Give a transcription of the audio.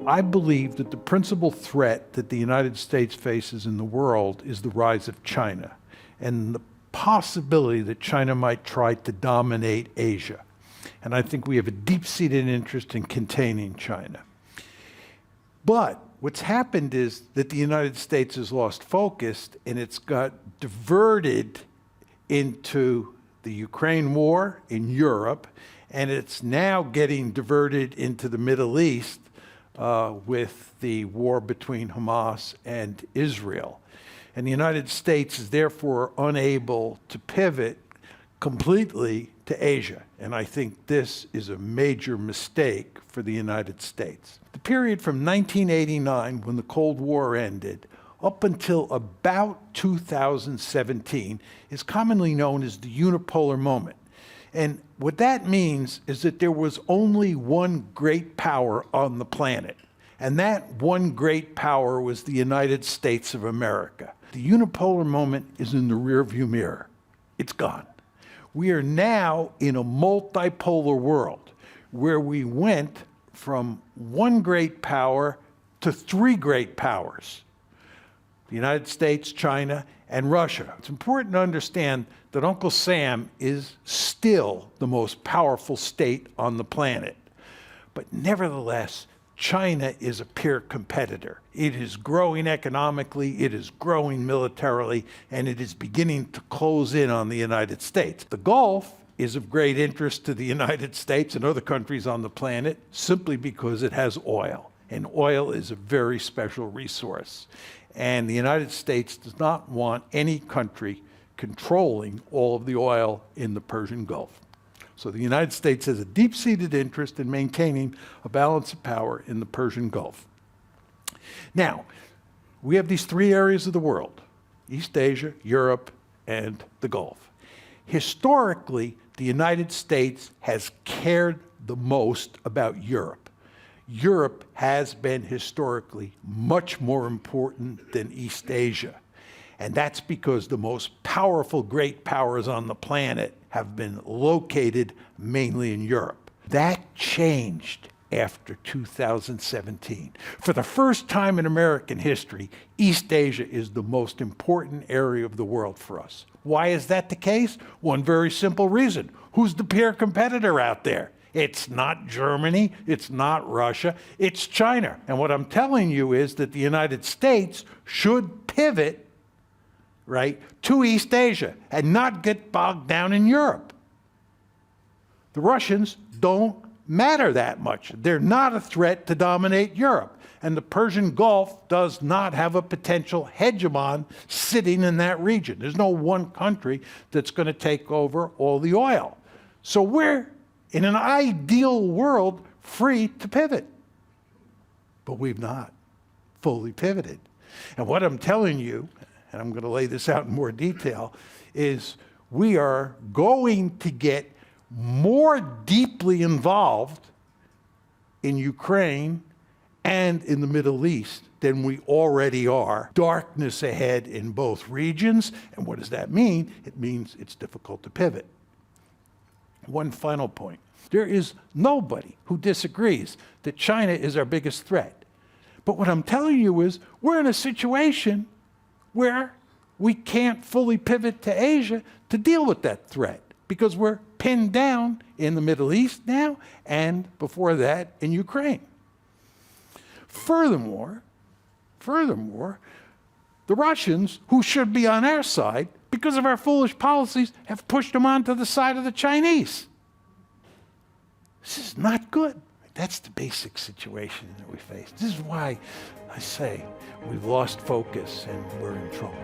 I believe that the principal threat that the United States faces in the world is the rise of China and the possibility that China might try to dominate Asia. And I think we have a deep-seated interest in containing China. But what's happened is that the United States has lost focus and it's got diverted into the Ukraine war in Europe, and it's now getting diverted into the Middle East with the war between Hamas and Israel. And the United States is therefore unable to pivot completely to Asia. And I think this is a major mistake for the United States. The period from 1989, when the Cold War ended, up until about 2017 is commonly known as the unipolar moment. And what that means is that there was only one great power on the planet. And that one great power was the United States of America. The unipolar moment is in the rearview mirror. It's gone. We are now in a multipolar world where we went from one great power to three great powers: the United States, China, and Russia. It's important to understand that Uncle Sam is still the most powerful state on the planet. But nevertheless, China is a peer competitor. It is growing economically, it is growing militarily, and it is beginning to close in on the United States. The Gulf is of great interest to the United States and other countries on the planet simply because it has oil. And oil is a very special resource. And the United States does not want any country controlling all of the oil in the Persian Gulf. So the United States has a deep-seated interest in maintaining a balance of power in the Persian Gulf. Now, we have these three areas of the world: East Asia, Europe, and the Gulf. Historically, the United States has cared the most about Europe. Europe has been historically much more important than East Asia. And that's because the most powerful great powers on the planet have been located mainly in Europe. That changed after 2017. For the first time in American history, East Asia is the most important area of the world for us. Why is that the case? One very simple reason. Who's the peer competitor out there? It's not Germany, it's not Russia, it's China. And what I'm telling you is that the United States should pivot, right, to East Asia and not get bogged down in Europe. The Russians don't matter that much. They're not a threat to dominate Europe. And the Persian Gulf does not have a potential hegemon sitting in that region. There's no one country that's going to take over all the oil. So we're, in an ideal world, free to pivot. But we've not fully pivoted. And what I'm telling you, and I'm going to lay this out in more detail, is we are going to get more deeply involved in Ukraine and in the Middle East than we already are. Darkness ahead in both regions. And what does that mean? It means it's difficult to pivot. One final point. There is nobody who disagrees that China is our biggest threat. But what I'm telling you is we're in a situation where we can't fully pivot to Asia to deal with that threat because we're pinned down in the Middle East now and before that in Ukraine. Furthermore, the Russians, who should be on our side because of our foolish policies, have pushed them onto the side of the Chinese. This is not good. That's the basic situation that we face. This is why I say we've lost focus and we're in trouble.